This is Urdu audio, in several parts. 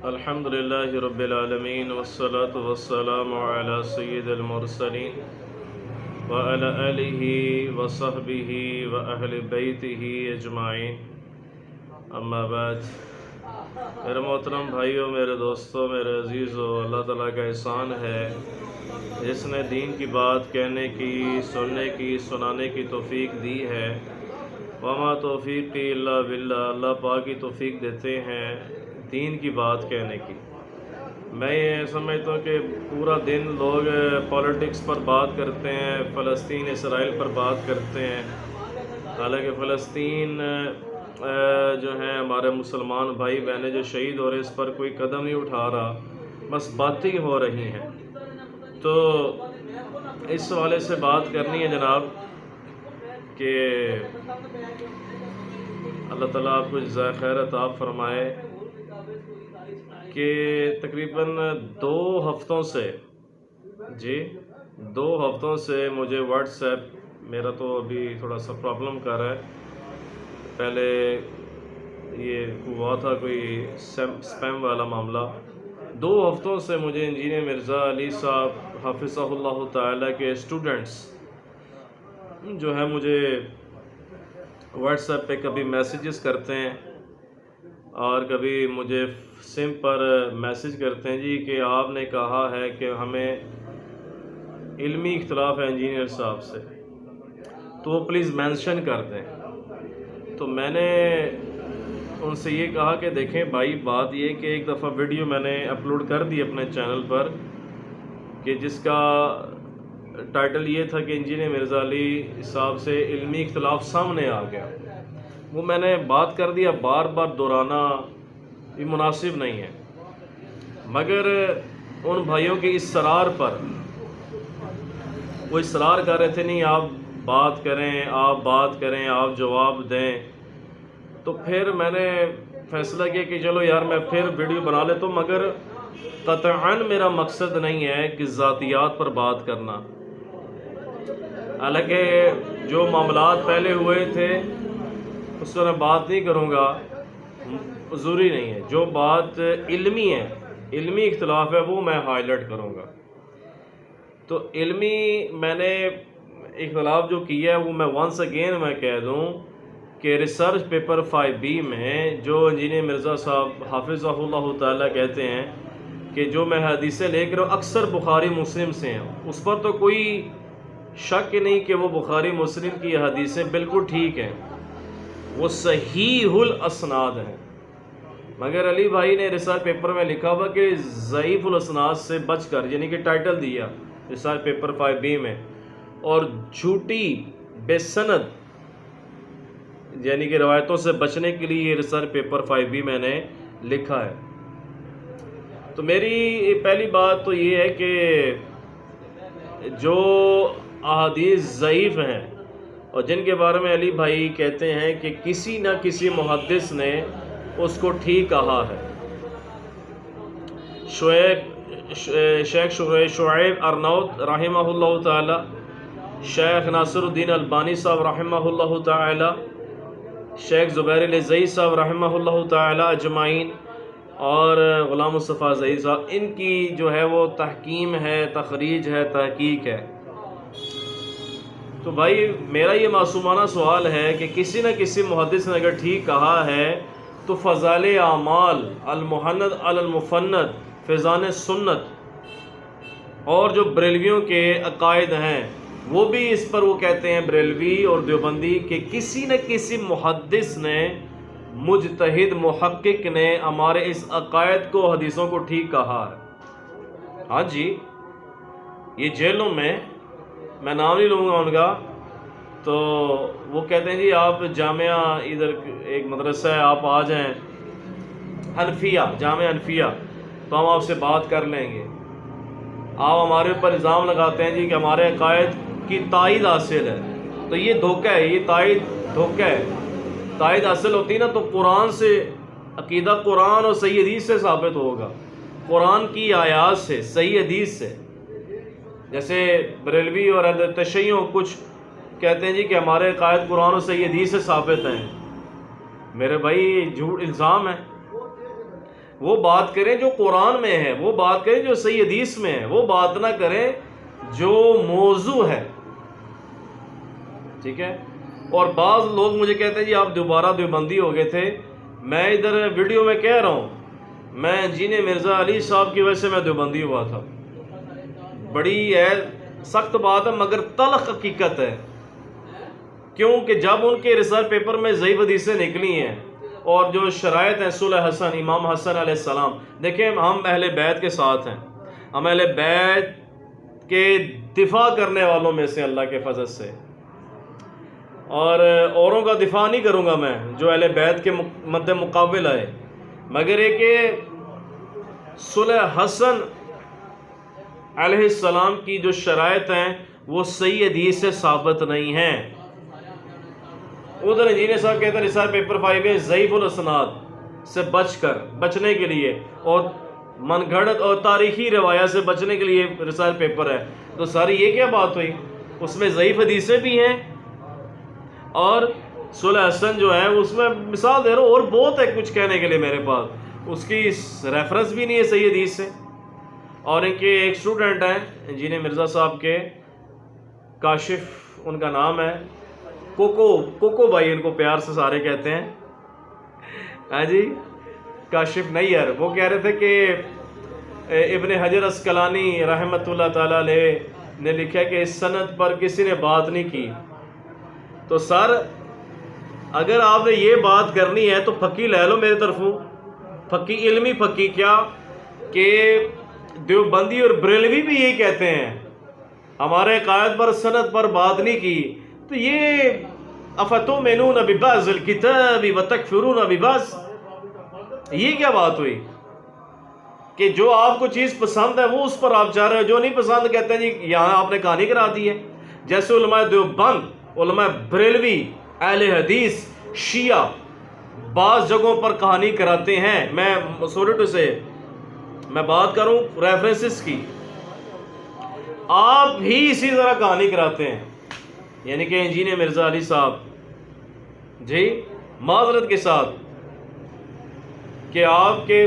الحمد للہ رب العالمین والصلاة والسلام علی سید المرسلین وعلی آلہ وصحبہ واہل بیتہ اجمعین، اما بعد۔ میرے محترم بھائیوں، میرے دوستوں، میرے عزیزوں، اللہ تعالیٰ کا احسان ہے جس نے دین کی بات کہنے کی، سننے کی، سنانے کی توفیق دی ہے۔ وما توفیقی الا باللہ، اللہ پاک کی توفیق دیتے ہیں دین کی بات کہنے کی۔ میں یہ سمجھتا ہوں کہ پورا دن لوگ پولیٹکس پر بات کرتے ہیں، فلسطین اسرائیل پر بات کرتے ہیں، حالانکہ فلسطین جو ہیں ہمارے مسلمان بھائی بہنیں جو شہید ہو رہے، اس پر کوئی قدم نہیں اٹھا رہا، بس باتیں ہو رہی ہیں۔ تو اس حوالے سے بات کرنی ہے جناب کہ اللہ تعالیٰ آپ کو جزائے خیر عطا فرمائے کہ تقریباً 2 ہفتوں سے مجھے واٹس ایپ، میرا تو ابھی تھوڑا سا پرابلم کر رہا ہے، پہلے یہ ہوا تھا کوئی سپیم والا معاملہ۔ 2 ہفتوں سے مجھے انجینئر مرزا علی صاحب حافظہ اللہ تعالیٰ کے اسٹوڈنٹس جو ہے مجھے واٹس ایپ پہ کبھی میسیجز کرتے ہیں اور کبھی مجھے سم پر میسیج کرتے ہیں جی کہ آپ نے کہا ہے کہ ہمیں علمی اختلاف ہے انجینئر صاحب سے، تو وہ پلیز مینشن کر دیں۔ تو میں نے ان سے یہ کہا کہ دیکھیں بھائی، بات یہ کہ ایک دفعہ ویڈیو میں نے اپلوڈ کر دی اپنے چینل پر کہ جس کا ٹائٹل یہ تھا کہ انجینئر مرزا علی صاحب سے علمی اختلاف سامنے آ گیا۔ وہ میں نے بات کر دیا، بار بار دہرانا یہ مناسب نہیں ہے، مگر ان بھائیوں کے اصرار پر وہ اصرار کر رہے تھے نہیں آپ بات کریں، آپ جواب دیں۔ تو پھر میں نے فیصلہ کیا کہ چلو یار میں پھر ویڈیو بنا لیتا ہوں، مگر قطعاً میرا مقصد نہیں ہے کہ ذاتیات پر بات کرنا، حالانکہ جو معاملات پہلے ہوئے تھے اس پر میں بات نہیں کروں گا، ضروری نہیں ہے۔ جو بات علمی ہے، علمی اختلاف ہے، وہ میں ہائی لائٹ کروں گا۔ تو علمی میں نے اختلاف جو کیا ہے وہ میں ونس اگین میں کہہ دوں کہ ریسرچ پیپر 5B میں جو انجینئر مرزا صاحب حافظہ اللہ تعالیٰ کہتے ہیں کہ جو میں حدیثیں لے کر اکثر بخاری مسلم سے ہیں، اس پر تو کوئی شک نہیں کہ وہ بخاری مسلم کی حدیثیں بالکل ٹھیک ہیں، وہ صحیح الاسناد ہیں۔ مگر علی بھائی نے ریسرچ پیپر میں لکھا ہوا کہ ضعیف الاسناد سے بچ کر، یعنی کہ ٹائٹل دیا ریسرچ پیپر 5B میں، اور جھوٹی بے سند یعنی کہ روایتوں سے بچنے کے لیے یہ ریسرچ پیپر 5B میں نے لکھا ہے۔ تو میری پہلی بات تو یہ ہے کہ جو احادیث ضعیف ہیں اور جن کے بارے میں علی بھائی کہتے ہیں کہ کسی نہ کسی محدث نے اس کو ٹھیک کہا ہے، شیخ شعیب ارناؤت رحمہ اللہ تعالی، شیخ ناصر الدین البانی صاحب رحمہ اللہ تعالی، شیخ زبیر الزئی صاحب رحمہ اللہ تعالی اجمعین، اور غلام مصطفیٰ زئی صاحب، ان کی جو ہے وہ تحکیم ہے، تخریج ہے، تحقیق ہے۔ تو بھائی میرا یہ معصومانہ سوال ہے کہ کسی نہ کسی محدث نے اگر ٹھیک کہا ہے تو فضائل اعمال، المحند علی المفند، فیضان سنت، اور جو بریلویوں کے عقائد ہیں وہ بھی اس پر وہ کہتے ہیں، بریلوی اور دیوبندی، کہ کسی نہ کسی محدث نے، مجتہد محقق نے ہمارے اس عقائد کو، حدیثوں کو ٹھیک کہا ہے۔ ہاں جی، یہ جیلوں میں نام نہیں لوں گا ان کا، تو وہ کہتے ہیں جی آپ جامعہ، ادھر ایک مدرسہ ہے، آپ آ جائیں حنفیہ، جامعہ حنفیہ، تو ہم آپ سے بات کر لیں گے۔ آپ ہمارے اوپر الزام لگاتے ہیں جی کہ ہمارے عقائد کی تائید حاصل ہے، تو یہ دھوکہ ہے، یہ تائید دھوکہ ہے۔ تائید حاصل ہوتی نا تو قرآن سے، عقیدہ قرآن اور صحیح حدیث سے ثابت ہوگا، قرآن کی آیات سے، صحیح حدیث سے۔ جیسے بریلوی اور تشیعوں کچھ کہتے ہیں جی کہ ہمارے عقائد قرآن اور صحیح حدیث سے ثابت ہیں، میرے بھائی جھوٹ الزام ہے۔ وہ بات کریں جو قرآن میں ہے، وہ بات کریں جو صحیح حدیث میں ہے، وہ بات نہ کریں جو موضوع ہے، ٹھیک ہے۔ اور بعض لوگ مجھے کہتے ہیں جی آپ دوبارہ دیوبندی ہو گئے تھے، میں ادھر ویڈیو میں کہہ رہا ہوں میں انجینئر مرزا علی صاحب کی وجہ سے میں دیوبندی ہوا تھا۔ بڑی ہے سخت بات ہے مگر تلخ حقیقت ہے، کیونکہ جب ان کے ریسرچ پیپر میں ضعیف حدیثیں نکلی ہیں اور جو شرائط ہیں صلح حسن امام حسن علیہ السلام، دیکھیں ہم اہل بیت کے ساتھ ہیں، ہم اہل بیت کے دفاع کرنے والوں میں سے اللہ کے فضل سے، اور اوروں کا دفاع نہیں کروں گا میں جو اہل بیت کے مد مقابل آئے، مگر یہ کہ صلح حسن علیہ السلام کی جو شرائط ہیں وہ صحیح حدیث سے ثابت نہیں ہیں۔ ادھر انجینئر صاحب کہتے ہیں ریسرچ پیپر 5 میں ضعیف الاسناد سے بچنے کے لیے اور من گھڑت اور تاریخی روایات سے بچنے کے لیے ریسرچ پیپر ہے، تو ساری یہ کیا بات ہوئی؟ اس میں ضعیف حدیثیں بھی ہیں اور صلح حسن جو ہے اس میں مثال دے رہا ہوں، اور بہت ہے کچھ کہنے کے لیے میرے پاس، اس کی ریفرنس بھی نہیں ہے صحیح حدیث سے۔ اور ان کے ایک اسٹوڈنٹ ہیں انجینئر مرزا صاحب کے، کاشف ان کا نام ہے، کوکو بھائی ان کو پیار سے سارے کہتے ہیں، ہاں جی کاشف نیار، وہ کہہ رہے تھے کہ ابن حجر عسقلانی رحمۃ اللہ تعالیٰ علیہ نے لکھا کہ اس سند پر کسی نے بات نہیں کی۔ تو سر اگر آپ نے یہ بات کرنی ہے تو پھکی لے لو میرے طرفوں، پھکی علمی پھکی، کیا کہ دیوبندی اور بریلوی بھی یہی کہتے ہیں ہمارے قائد پر سند پر بات نہیں کی، تو یہ افتؤمنون ببعض الکتاب وتکفرون ببعض، یہ کیا بات ہوئی کہ جو آپ کو چیز پسند ہے وہ اس پر آپ چاہ رہے ہو، جو نہیں پسند کہتے ہیں جی یہاں آپ نے کہانی کرا دی ہے۔ جیسے علماء دیوبند، علماء بریلوی، اہل حدیث، شیعہ بعض جگہوں پر کہانی کراتے ہیں، میں سورٹ سے میں بات کروں ریفرنسز کی، آپ بھی اسی طرح کہانی کراتے ہیں، یعنی کہ انجینئر مرزا علی صاحب جی معذرت کے ساتھ کہ آپ کے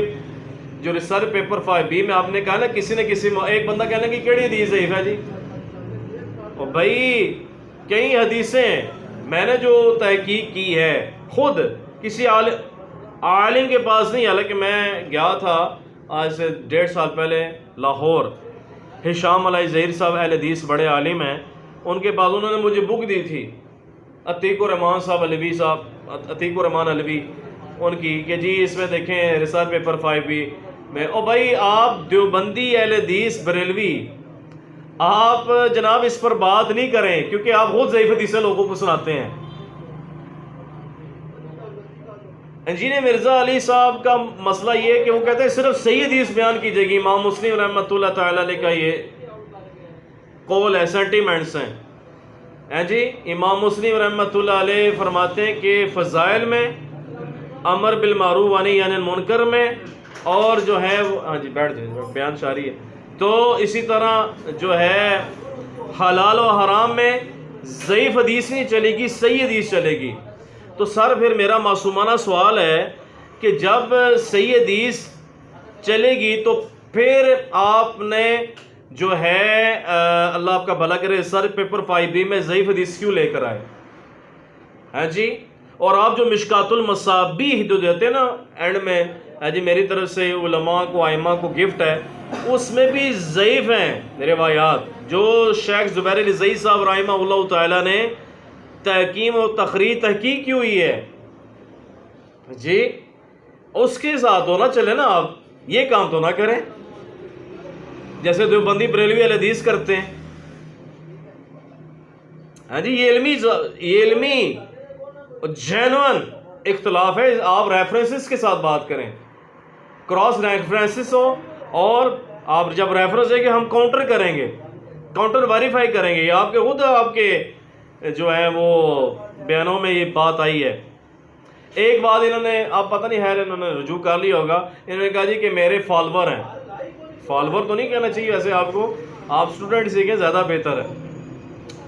جو ریسرچ پیپر 5B میں آپ نے کہا نا کسی نے ایک بندہ کہنا کہ کیڑی حدیث ضعیف ہے جی، اور بھائی کئی حدیثیں میں نے جو تحقیق کی ہے خود کسی عالم کے پاس نہیں، حالانکہ میں گیا تھا آج سے 1.5 سال پہلے لاہور، ہشام علی ظہیر صاحب اہل حدیث بڑے عالم ہیں، ان کے پاس انہوں نے مجھے بک دی تھی عتیق الرحمان صاحب علوی صاحب، عتیق الرحمان علوی ان کی، کہ جی اس میں دیکھیں ریسرچ پیپر 5B میں، او بھائی آپ دیوبندی اہل حدیث بریلوی آپ جناب اس پر بات نہیں کریں کیونکہ آپ خود ضعیف حدیثیں لوگوں کو سناتے ہیں۔ انجینئر مرزا علی صاحب کا مسئلہ یہ ہے کہ وہ کہتے ہیں صرف صحیح حدیث بیان کی جائے گی، امام مسلم رحمۃ اللہ تعالیٰ علیہ کا یہ قول ہے، سینٹیمنٹس ہیں جی۔ امام مسلم رحمۃ اللہ علیہ فرماتے ہیں کہ فضائل میں، امر بالمعروف ونہی عن المنکر میں، اور جو ہے وہ ہاں جی بیٹھ جائیں بیان جاری ہے، تو اسی طرح جو ہے حلال و حرام میں ضعیف حدیث نہیں چلے گی، صحیح حدیث چلے گی۔ تو سر پھر میرا معصومانہ سوال ہے کہ جب صحیح حدیث چلے گی تو پھر آپ نے جو ہے اللہ آپ کا بھلا کرے ریسرچ پیپر 5B میں ضعیف حدیث کیوں لے کر آئے ہیں جی؟ اور آپ جو مشکات المصابیح جو دیتے ہیں نا اینڈ میں جی میری طرف سے علماء کو ائمہ کو گفٹ ہے، اس میں بھی ضعیف ہیں روایات جو شیخ زبیر علی زئی صاحب رحمہ اللہ تعالیٰ نے تحکیم و تحقیق کی ہوئی ہے جی، اس کے ساتھ ہونا چلے نا، آپ یہ کام تو نہ کریں جیسے دیوبندی بریلوی اہل حدیث کرتے ہیں ہاں جی۔ یہ علمی جینوئن اختلاف ہے، آپ ریفرنسز کے ساتھ بات کریں، کراس ریفرنسز ہو، اور آپ جب ریفرنس ہے کہ ہم کاؤنٹر کریں گے، کاؤنٹر ویریفائی کریں گے، یہ آپ کے خود آپ کے جو ہے وہ بیانوں میں یہ بات آئی ہے۔ ایک بات انہوں نے آپ پتہ نہیں ہے انہوں نے رجوع کر لیا ہوگا، انہوں نے کہا جی کہ میرے فالوور ہیں، فالوور تو نہیں کہنا چاہیے ویسے آپ کو، آپ اسٹوڈنٹ سیکھیں زیادہ بہتر ہے۔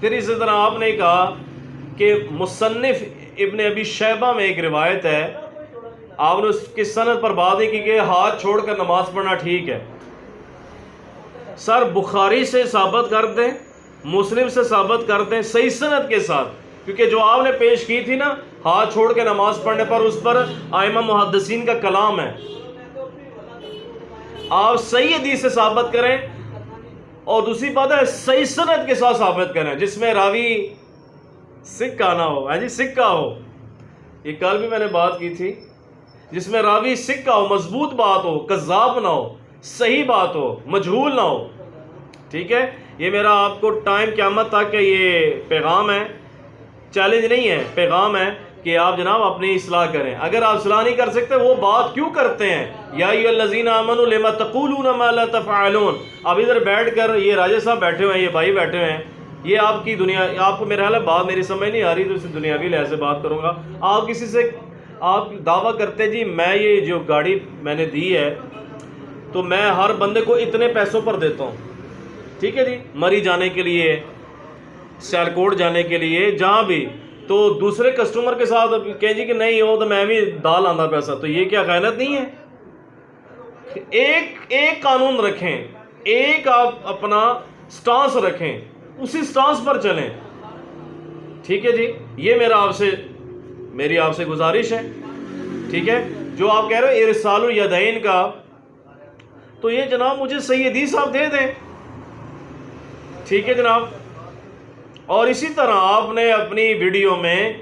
پھر اسی طرح آپ نے کہا کہ مصنف ابن ابی شیبہ میں ایک روایت ہے آپ نے اس کی سند پر بات نہیں کی کہ ہاتھ چھوڑ کر نماز پڑھنا ٹھیک ہے. سر بخاری سے ثابت کر دیں، مسلم سے ثابت کر دیں صحیح سند کے ساتھ، کیونکہ جو آپ نے پیش کی تھی نا ہاتھ چھوڑ کے نماز پڑھنے پر، اس پر ائمہ محدثین کا کلام ہے. آپ صحیح حدیث سے ثابت کریں، اور دوسری بات ہے صحیح سند کے ساتھ ثابت کریں جس میں راوی سکہ نہ ہو. ہاں جی، سکہ ہو. یہ کل بھی میں نے بات کی تھی، جس میں راوی سکہ ہو، مضبوط بات ہو، کذاب نہ ہو، صحیح بات ہو، مجہول نہ ہو. ٹھیک ہے، یہ میرا آپ کو ٹائم قیامت تک کہ یہ پیغام ہے، چیلنج نہیں ہے، پیغام ہے کہ آپ جناب اپنی اصلاح کریں. اگر آپ اصلاح نہیں کر سکتے وہ بات کیوں کرتے ہیں؟ یا ایھا الذین آمنوا لما تقولون ما لا تفعلون. اب ادھر بیٹھ کر یہ راجہ صاحب بیٹھے ہوئے ہیں، یہ بھائی بیٹھے ہوئے ہیں، یہ آپ کی دنیا، آپ کو میرا خیال ہے بات میری سمجھ نہیں آ رہی تو اسے دنیاوی لحاظ سے بات کروں گا. آپ کسی سے آپ دعویٰ کرتے جی میں یہ جو گاڑی میں نے دی ہے تو میں ہر بندے کو اتنے پیسوں پر دیتا ہوں. ٹھیک ہے جی، مری جانے کے لیے، سیالکوٹ جانے کے لیے، جہاں بھی. تو دوسرے کسٹمر کے ساتھ کہیں جی کہ نہیں ہو تو میں بھی ڈال آندہ پیسہ. تو یہ کیا خیانت نہیں ہے؟ ایک قانون رکھیں، ایک آپ اپنا سٹانس رکھیں، اسی سٹانس پر چلیں. ٹھیک ہے جی، یہ میری آپ سے گزارش ہے. ٹھیک ہے، جو آپ کہہ رہے ہو ارسال الیدین کا، تو یہ جناب مجھے صحیح حدیث آپ دے دیں. ٹھیک ہے جناب. اور اسی طرح آپ نے اپنی ویڈیو میں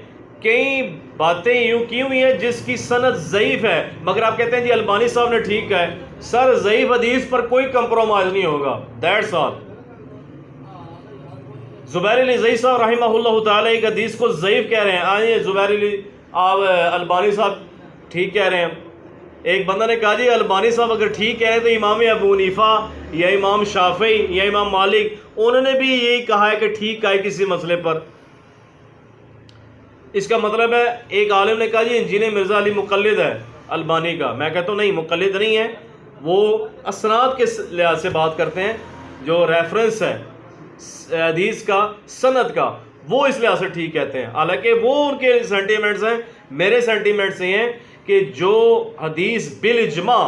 کئی باتیں یوں کی ہوئی ہیں جس کی سند ضعیف ہے، مگر آپ کہتے ہیں جی البانی صاحب نے ٹھیک ہے. سر ضعیف حدیث پر کوئی کمپرومائز نہیں ہوگا، دیٹس آل. زبیر علی ضعیف صاحب رحمہ اللہ تعالیٰ ایک حدیث کو ضعیف کہہ رہے ہیں. آئیے زبیر علی، آپ البانی صاحب ٹھیک کہہ رہے ہیں. ایک بندہ نے کہا جی البانی صاحب اگر ٹھیک کہہ رہے ہیں تو امام ابو حنیفہ یا امام شافعی یا امام مالک انہوں نے بھی یہی کہا ہے کہ ٹھیک کہا ہے کسی مسئلے پر. اس کا مطلب ہے ایک عالم نے کہا جی انجینئر مرزا علی مقلد ہے البانی کا. میں کہتا ہوں نہیں، مقلد نہیں ہے، وہ اسناد کے لحاظ سے بات کرتے ہیں، جو ریفرنس ہے حدیث کا، سند کا، وہ اس لحاظ سے ٹھیک کہتے ہیں. حالانکہ وہ ان کے سینٹیمنٹس ہیں، میرے سینٹیمنٹس یہ ہیں کہ جو حدیث بالاجماع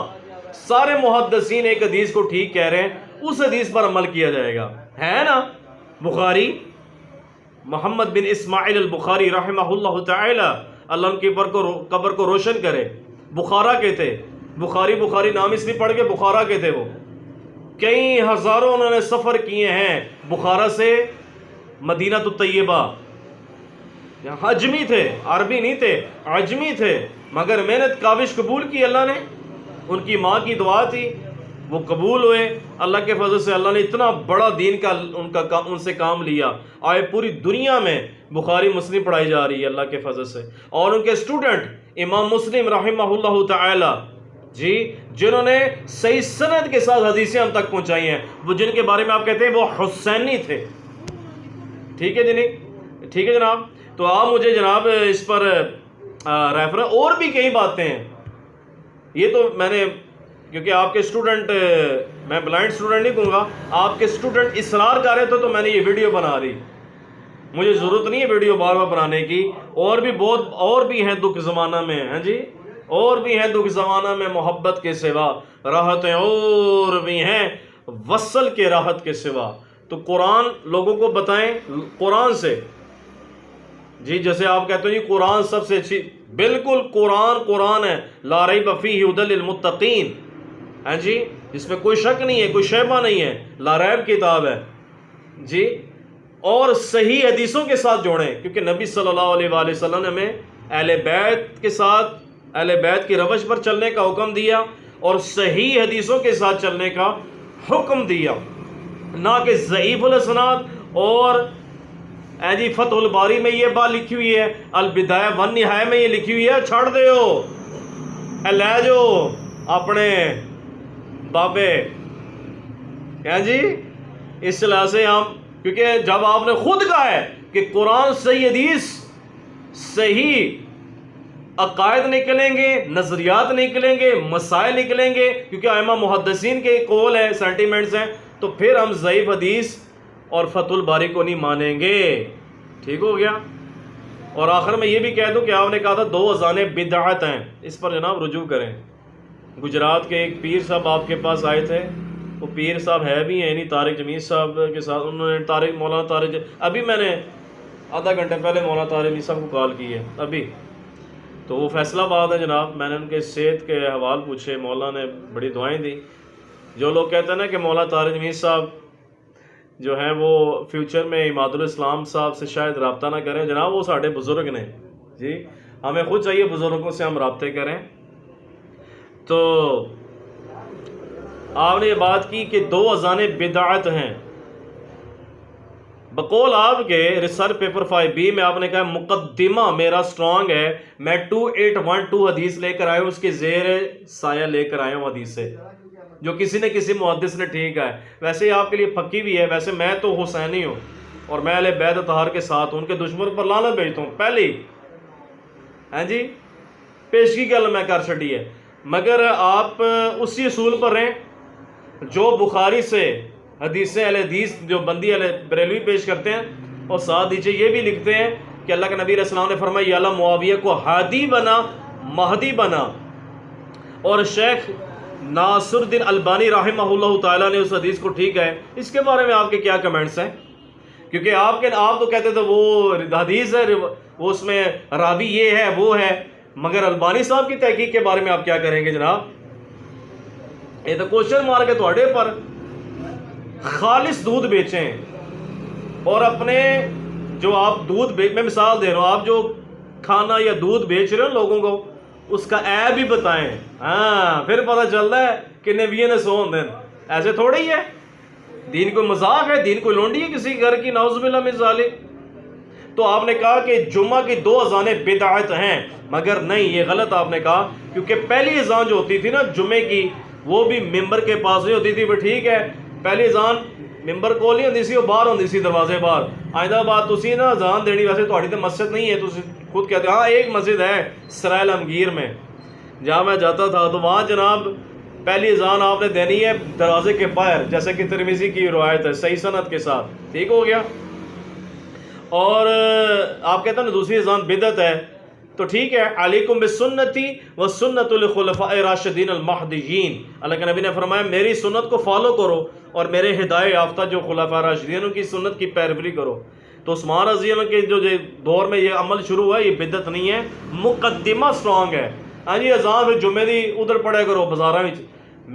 سارے محدثین ایک حدیث کو ٹھیک کہہ رہے ہیں، اس حدیث پر عمل کیا جائے گا. ہے نا بخاری، محمد بن اسماعیل البخاری رحمہ اللہ تعالی، اللہ ان کی قبر کو روشن کرے، بخارا کے تھے. بخاری نام اس لیے پڑھ کے بخارا کے تھے. وہ کئی ہزاروں انہوں نے سفر کیے ہیں بخارا سے مدینہ الطیبہ. عجمی تھے، عربی نہیں تھے، عجمی تھے، مگر محنت کاوش قبول کی اللہ نے. ان کی ماں کی دعا تھی، وہ قبول ہوئے. اللہ کے فضل سے اللہ نے اتنا بڑا دین کا ان سے کام لیا. آئے پوری دنیا میں بخاری مسلم پڑھائی جا رہی ہے اللہ کے فضل سے. اور ان کے اسٹوڈنٹ امام مسلم رحمہ اللہ تعالی جی، جنہوں نے صحیح سند کے ساتھ حدیثیں ہم تک پہنچائی ہیں، وہ جن کے بارے میں آپ کہتے ہیں وہ حسینی تھے. ٹھیک ہے جی، نہیں ٹھیک ہے جناب. تو آپ مجھے جناب اس پر ریفر، اور بھی کئی باتیں ہیں. یہ تو میں نے، کیونکہ آپ کے اسٹوڈنٹ، میں بلائنڈ اسٹوڈنٹ نہیں کہوں گا، آپ کے اسٹوڈنٹ اصرار کر رہے تھے تو میں نے یہ ویڈیو بنا رہی. مجھے ضرورت نہیں ہے ویڈیو بار بار بنانے کی. اور بھی ہیں دکھ زمانہ میں، ہیں جی، اور بھی ہیں دکھ زمانہ میں محبت کے سوا، راحتیں اور بھی ہیں وصل کے راحت کے سوا. تو قرآن لوگوں کو بتائیں، قرآن سے جی. جیسے آپ کہتے ہو جی قرآن سب سے اچھی، بالکل قرآن ہے، لا ریب فیہ ھدی للمتقین. ہاں جی، اس میں کوئی شک نہیں ہے، کوئی شیبہ نہیں ہے، لا ریب کتاب ہے جی. اور صحیح حدیثوں کے ساتھ جوڑیں، کیونکہ نبی صلی اللہ علیہ وآلہ وسلم نے ہمیں اہل بیت کے ساتھ، اہل بیت کی روش پر چلنے کا حکم دیا اور صحیح حدیثوں کے ساتھ چلنے کا حکم دیا، نہ کہ ضعیف الاسناد. اور اے جی فتح الباری میں یہ بات لکھی ہوئی ہے، البدایہ والنہایہ میں یہ لکھی ہوئی ہے، چھڑ دیو لے جو اپنے بابے. کیا جی، اس لحاظ سے ہم، کیونکہ جب آپ نے خود کہا ہے کہ قرآن صحیح حدیث، صحیح عقائد نکلیں گے، نظریات نکلیں گے، مسائل نکلیں گے، کیونکہ ائمہ محدثین کے قول ہیں، سینٹیمنٹس ہیں، تو پھر ہم ضعیف حدیث اور فتح الباری کو نہیں مانیں گے. ٹھیک ہو گیا. اور آخر میں یہ بھی کہہ دوں کہ آپ نے کہا تھا 2 اذانیں بدعت ہیں، اس پر جناب رجوع کریں۔ گجرات کے ایک پیر صاحب آپ کے پاس آئے تھے، وہ پیر صاحب ہے بھی ہیں، یعنی طارق جمیل صاحب کے ساتھ انہوں نے مولانا طارق، ابھی میں نے آدھا گھنٹے پہلے مولانا طارق جمیل صاحب کو کال کی ہے ابھی، تو وہ فیصلہ آباد ہے جناب۔ میں نے ان کے صحت کے احوال پوچھے، مولانا نے بڑی دعائیں دی۔ جو لوگ کہتے ہیں نا کہ مولانا طارق جمیل صاحب جو ہیں وہ فیوچر میں عماد الاسلام صاحب سے شاید رابطہ نہ کریں، جناب وہ ساڑھے بزرگ نے جی، ہمیں خود چاہیے بزرگوں سے ہم رابطے کریں۔ تو آپ نے یہ بات کی کہ 2 اذانیں بدعت ہیں، بقول آپ کے ریسرچ پیپر 5B میں آپ نے کہا مقدمہ میرا سٹرونگ ہے، میں 2812 حدیث لے کر آیا ہوں، اس کے زیر سایہ لے کر آیا ہوں حدیث سے، جو کسی نے کسی محدث نے ٹھیک ہے۔ ویسے ہی آپ کے لیے پکی بھی ہے، ویسے میں تو حسینی ہوں اور میں اہل بیت اطہار کے ساتھ ہوں، ان کے دشمن پر لعنت بھیجتا ہوں پہلی، ہاں جی پیشگی گل میں کر چھڑی ہے، مگر آپ اسی اصول پر رہیں جو بخاری سے حدیثیں اہل حدیث جو بندی اہل بریلوی پیش کرتے ہیں، اور ساتھ نیچے یہ بھی لکھتے ہیں کہ اللہ کے نبی علیہ السلام نے فرمایا یا اللہ معاویہ کو ہادی بنا، مہدی بنا، اور شیخ ناصر الدین البانی رحمہ اللہ تعالیٰ نے اس حدیث کو ٹھیک ہے۔ اس کے بارے میں آپ کے کیا کمنٹس ہیں؟ کیونکہ آپ تو کہتے تھے وہ حدیث ہے، وہ اس میں راوی یہ ہے وہ ہے، مگر البانی صاحب کی تحقیق کے بارے میں آپ کیا کریں گے جناب؟ یہ تو کوشچن مار کے تھوڑے پر خالص دودھ بیچیں، اور اپنے جو آپ دودھ میں مثال دے رہا ہوں، آپ جو کھانا یا دودھ بیچ رہے ہو لوگوں کو اس کا عیب بھی بتائیں، ہاں پھر پتہ چلتا ہے کہ نبی نے سو دن، ایسے تھوڑے ہی ہے، دین کوئی مذاق ہے، دین کوئی لونڈی ہے کسی گھر کی، نعوذ باللہ من ذالک۔ تو آپ نے کہا کہ جمعہ کی 2 اذانیں بدعت ہیں، مگر نہیں، یہ غلط آپ نے کہا، کیونکہ پہلی اذان جو ہوتی تھی نا جمعے کی، وہ بھی ممبر کے پاس نہیں ہوتی تھی، وہ ٹھیک ہے، پہلی اذان ممبر کول نہیں ہوتی سی، وہ باہر ہوتی سی دروازے باہر۔ آئندہ بات تسی نا اذان دینی، ویسے تہاڈی تے مسجد نہیں ہے، تسی خود کہتے ہاں ایک مسجد ہے سرائل عالمگیر میں جہاں میں جاتا تھا، تو وہاں جناب پہلی اذان آپ نے دینی ہے دروازے کے باہر، جیسے کہ ترمذی کی روایت ہے صحیح سند کے ساتھ، ٹھیک ہو گیا۔ اور آپ کہتے ہیں نا دوسری اذان بدعت ہے، تو ٹھیک ہے، علیکم بسنتی و سنت الخلفاء راشدین المہدیین، اللہ کے نبی نے فرمایا میری سنت کو فالو کرو اور میرے ہدایت یافتہ جو خلفاء راشدین کی سنت کی پیروی کرو۔ تو عثمان رضی اللہ کے جو دور میں یہ عمل شروع ہوا، یہ بدعت نہیں ہے، مقدمہ سٹرونگ ہے۔ ہاں جی اذان پھر جمعے دی ادھر پڑھے کرو بازاراں وچ،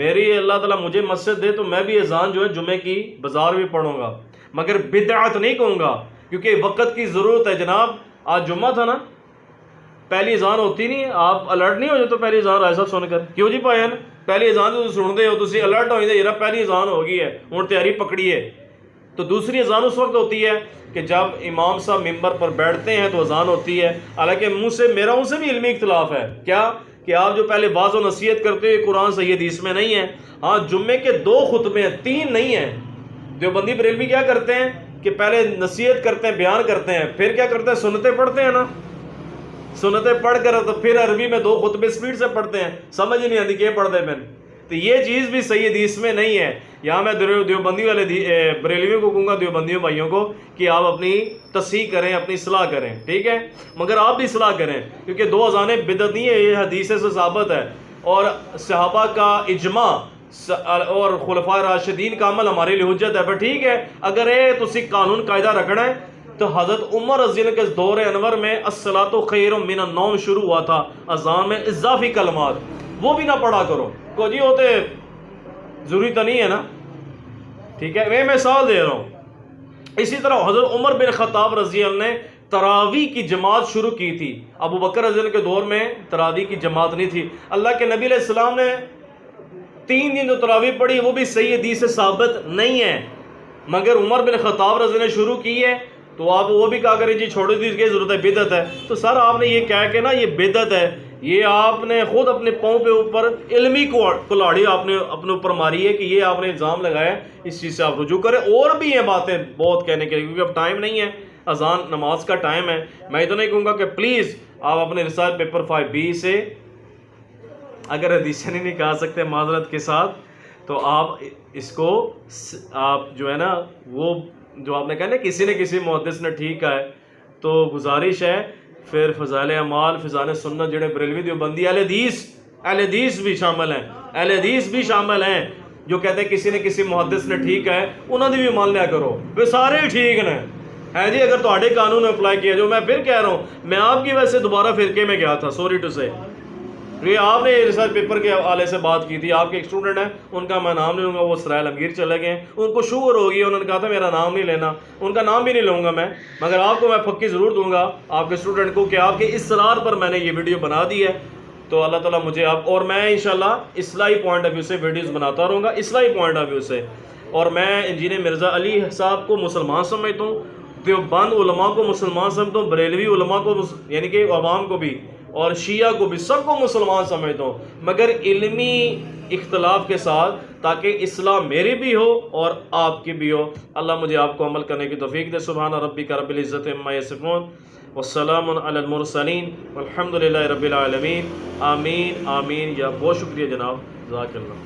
میری اللہ تعالیٰ مجھے مسجد دے تو میں بھی اذان جو ہے جمعے کی بازار بھی پڑھوں گا، مگر بدعت نہیں کہوں گا، کیونکہ وقت کی ضرورت ہے جناب۔ آج جمعہ تھا نا، پہلی اذان ہوتی نہیں ہے، آپ الرٹ نہیں ہو جاتے پہلی اذان رائے صاحب سن کر؟ کیوں جی پایا نا پہلی اذان تو سنتے ہو تسی الرٹ ہو جاتے یار پہلی اذان ہو گئی ہے ہن تیاری پکڑی ہے۔ تو دوسری اذان اس وقت ہوتی ہے کہ جب امام صاحب ممبر پر بیٹھتے ہیں تو اذان ہوتی ہے، حالانکہ میرا ان سے بھی علمی اختلاف ہے، کیا کہ آپ جو پہلے واعظ و نصیحت کرتے ہو قرآن صحیح حدیث میں نہیں ہے۔ ہاں جمعے کے 2 خطبے ہیں، 3 نہیں ہیں۔ دیوبندی بریلوی کیا کرتے ہیں کہ پہلے نصیحت کرتے ہیں، بیان کرتے ہیں، پھر کیا کرتے ہیں سنتیں پڑھتے ہیں نا، سنتیں پڑھ کر تو پھر عربی میں 2 خطبے سپیڈ سے پڑھتے ہیں، سمجھ نہیں آتی کہ پڑھ دے میں، تو یہ چیز بھی صحیح حدیث میں نہیں ہے۔ یہاں میں دیوبندی والے بریلویوں کو کہوں گا، دیوبندیوں بھائیوں کو، کہ آپ اپنی تصحیح کریں، اپنی اصلاح کریں، ٹھیک ہے، مگر آپ بھی اصلاح کریں، کیونکہ 2 اذانیں بدعت نہیں ہے، یہ حدیث سے ثابت ہے، اور صحابہ کا اجماع اور خلفاء راشدین کا عمل ہمارے لیے حجت ہے۔ پھر ٹھیک ہے، اگر یہ تسی قانون قاعدہ رکھنا ہے تو حضرت عمر رضی اللہ کے دور انور میں الصلاۃ خیر من النوم شروع ہوا تھا، اذان میں اضافی کلمات، وہ بھی نہ پڑھا کرو، کو جی ہوتے ضروری تو نہیں ہے نا، ٹھیک ہے، میں مثال دے رہا ہوں۔ اسی طرح حضرت عمر بن خطاب رضی اللہ نے تراویح کی جماعت شروع کی تھی، ابو بکر رضی اللہ کے دور میں تراویح کی جماعت نہیں تھی۔ اللہ کے نبی علیہ السلام نے 3 دن جو تراویح پڑھی وہ بھی صحیح حدیث سے ثابت نہیں ہے، مگر عمر بن خطاب رضی اللہ نے شروع کی ہے، تو آپ وہ بھی کہا کریں جی چھوڑ دی کی ضرورت ہے، بدعت ہے۔ تو سر آپ نے یہ کہہ کے نا یہ بدعت ہے، یہ آپ نے خود اپنے پاؤں پہ اوپر علمی کلاڑی آپ نے اپنے اوپر ماری ہے کہ یہ آپ نے الزام لگایا، اس چیز سے آپ رجوع کریں۔ اور بھی ہیں باتیں بہت کہنے کے لیے، کیونکہ اب ٹائم نہیں ہے، اذان نماز کا ٹائم ہے۔ میں اتنا ہی کہوں گا کہ پلیز آپ اپنے ریسرچ پیپر 5B سے اگر حدیثیں نہیں نکال سکتے معذرت کے ساتھ، تو آپ اس کو آپ جو ہے نا وہ جو آپ نے کہا نا کسی نے کسی محدث نے ٹھیک ہے، تو گزارش ہے پھر فضائل اعمال، فضائل سنت جڑے بریلوی دیوبندی اہل حدیث بھی شامل ہیں، اہل حدیث بھی شامل ہیں، جو کہتے ہیں کسی نے کسی محدث نے ٹھیک ہے انہوں نے بھی مان لیا کرو، وہ سارے ٹھیک نے ہے جی۔ اگر تہاڈے قانون اپلائی کیا جو میں پھر کہہ رہا ہوں، میں آپ کی وجہ سے دوبارہ فرقے میں گیا تھا، سوری ٹو سے، یہ آپ نے ریسرچ پیپر کے حوالے سے بات کی تھی، آپ کے ایک اسٹوڈنٹ ہیں، ان کا میں نام نہیں لوں گا، وہ اسرائیل امگیر چلے گئے ہیں، ان کو شوگر ہو گئی، انہوں نے کہا تھا میرا نام نہیں لینا، ان کا نام بھی نہیں لوں گا میں، مگر آپ کو میں پکی ضرور دوں گا آپ کے اسٹوڈنٹ کو کہ آپ کے اصرار پر میں نے یہ ویڈیو بنا دی ہے۔ تو اللہ تعالیٰ مجھے آپ، اور میں انشاءاللہ اصلاحی پوائنٹ آف ویو سے ویڈیوز بناتا رہوں گا، اصلاحی پوائنٹ آف ویو سے، اور میں انجینئر مرزا علی صاحب کو مسلمان سمجھتا ہوں، دیوبند علماء کو مسلمان سمجھتا ہوں، بریلوی علماء کو یعنی کہ عوام کو بھی، اور شیعہ کو بھی، سب کو مسلمان سمجھتا ہوں، مگر علمی اختلاف کے ساتھ، تاکہ اصلاح میری بھی ہو اور آپ کی بھی ہو۔ اللہ مجھے آپ کو عمل کرنے کی توفیق دے۔ سبحان ربک رب العزت عما یصفون والسلام علی المرسلین والحمد للہ رب العالمین۔ آمین آمین۔ یا بہت شکریہ جناب، جزاک اللہ۔